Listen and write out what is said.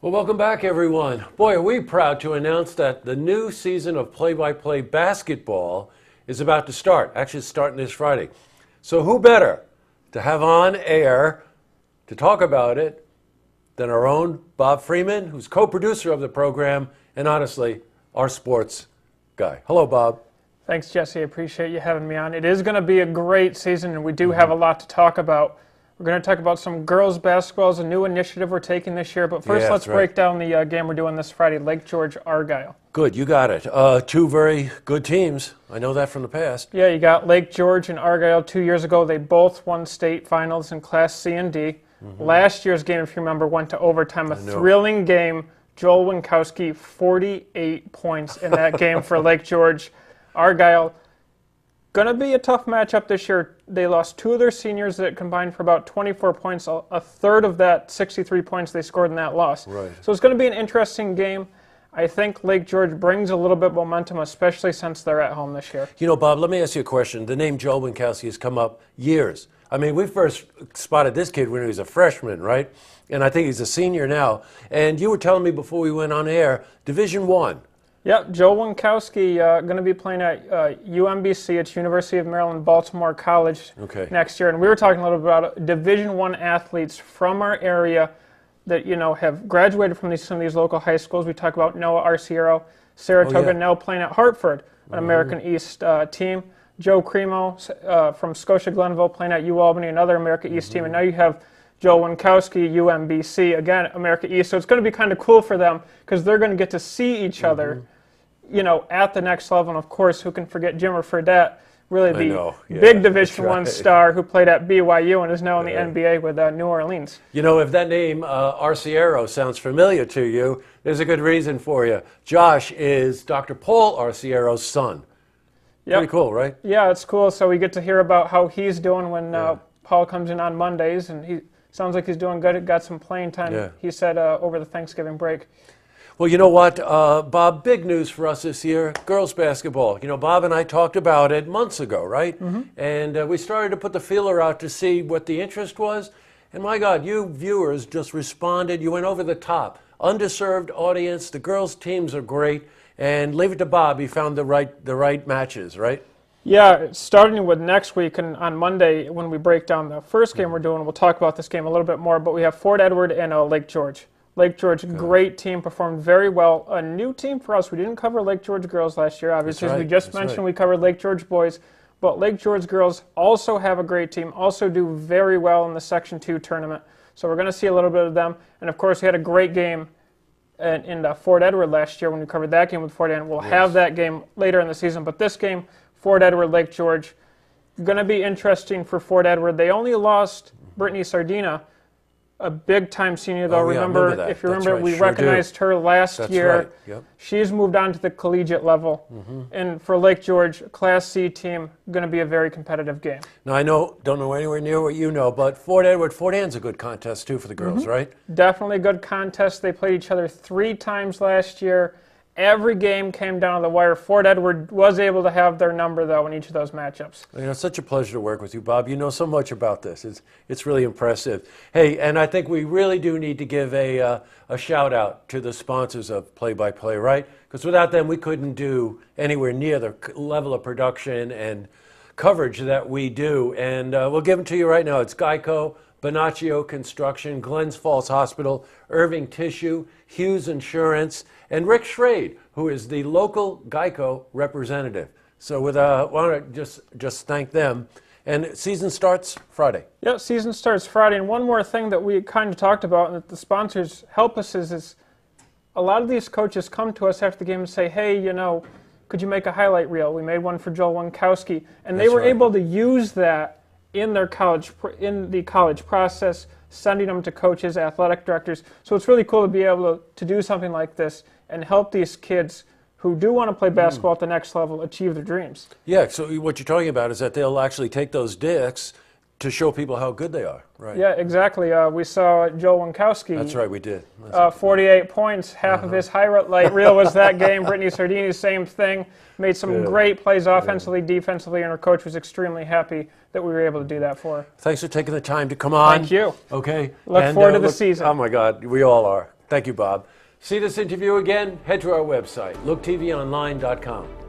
Well, welcome back, everyone. Boy, are we proud to announce that the new season of play-by-play basketball is about to start. Actually, it's starting this Friday. So who better to have on air to talk about it than our own Bob Freeman, who's co-producer of the program, and honestly, our sports guy. Hello, Bob. Thanks, Jesse. I appreciate you having me on. It is going to be a great season, and we do have a lot to talk about. We're going to talk about some girls basketball as a new initiative we're taking this year. But first, let's break down the game we're doing this Friday, Lake George Argyle. Good, you got it. Two very good teams. I know that from the past. Yeah, you got Lake George and Argyle 2 years ago. They both won state finals in Class C and D. Last year's game, if you remember, went to overtime. A thrilling game. Joel Winkowski, 48 points in that game for Lake George. Argyle, going to be a tough matchup this year. They lost two of their seniors that combined for about 24 points. A third of that 63 points they scored in that loss. Right. So it's going to be an interesting game. I think Lake George brings a little bit of momentum, especially since they're at home this year. You know, Bob, let me ask you a question. The name Joel Winkowski has come up years. I mean, we first spotted this kid when he was a freshman, right? And I think he's a senior now. And you were telling me before we went on air, Division I. Yep, Joel Winkowski going to be playing at UMBC. It's University of Maryland Baltimore College next year. And we were talking a little bit about Division I athletes from our area that, you know, have graduated from some of these local high schools. We talk about Noah Arciero, Saratoga, now playing at Hartford, an American East team. Joe Cremo from Scotia Glenville playing at UAlbany, another America East team. And now you have Joel Winkowski, UMBC, again, America East. So it's going to be kind of cool for them because they're going to get to see each other, you know, at the next level. And, of course, who can forget Jimmer Fredette, really the big Division I star who played at BYU and is now in the NBA with New Orleans. You know, if that name, Arciero, sounds familiar to you, there's a good reason for you. Josh is Dr. Paul Arciero's son. Pretty cool, right? Yeah, it's cool. So we get to hear about how he's doing when Paul comes in on Mondays, and he sounds like he's doing good. Got some playing time, he said, over the Thanksgiving break. Well, you know what, Bob, big news for us this year, girls basketball. You know, Bob and I talked about it months ago, right? And we started to put the feeler out to see what the interest was. And my God, you viewers just responded. You went over the top. Underserved audience. The girls' teams are great. And leave it to Bob. He found the right matches, right? Yeah, starting with next week and on Monday when we break down the first game we're doing, we'll talk about this game a little bit more. But we have Fort Edward and Lake George. Lake George, great team, performed very well. A new team for us. We didn't cover Lake George girls last year, obviously. As we just mentioned, we covered Lake George boys. But Lake George girls also have a great team, also do very well in the Section 2 tournament. So we're going to see a little bit of them. And, of course, we had a great game in Fort Edward last year when we covered that game with Fort Edward. We'll have that game later in the season. But this game, Fort Edward, Lake George, going to be interesting for Fort Edward. They only lost Brittany Sardina, a big-time senior, though. If you remember, we recognized her last year. She's moved on to the collegiate level. And for Lake George, Class C team, going to be a very competitive game. Now, I don't know anywhere near what you know, but Fort Edward, Fort Ann's a good contest, too, for the girls, right? Definitely a good contest. They played each other 3 times last year. Every game came down to the wire. Fort Edward was able to have their number, though, in each of those matchups. You know, it's such a pleasure to work with you, Bob. You know so much about this. It's really impressive. Hey, and I think we really do need to give a shout-out to the sponsors of Play-by-Play, right? Because without them, we couldn't do anywhere near the level of production and coverage that we do. And we'll give them to you right now. It's Geico, Bonaccio Construction, Glens Falls Hospital, Irving Tissue, Hughes Insurance, and Rick Schrade, who is the local Geico representative. So why don't I just thank them. And season starts Friday. Yeah, season starts Friday. And one more thing that we kind of talked about and that the sponsors help us is a lot of these coaches come to us after the game and say, hey, you know, could you make a highlight reel? We made one for Joel Winkowski. And they were able to use that in the college process, sending them to coaches, athletic directors. So it's really cool to be able to do something like this and help these kids who do want to play basketball at the next level achieve their dreams. Yeah, so what you're talking about is that they'll actually take those discs to show people how good they are, right? Yeah, exactly. We saw Joel Winkowski. That's right, we did. 48 points. Half of his highlight reel was that game. Brittany Sardini, same thing. Made some great plays offensively, defensively, and her coach was extremely happy that we were able to do that for her. Thanks for taking the time to come on. Thank you. Okay. Look forward to the season. Oh, my God, we all are. Thank you, Bob. See this interview again? Head to our website, looktvonline.com.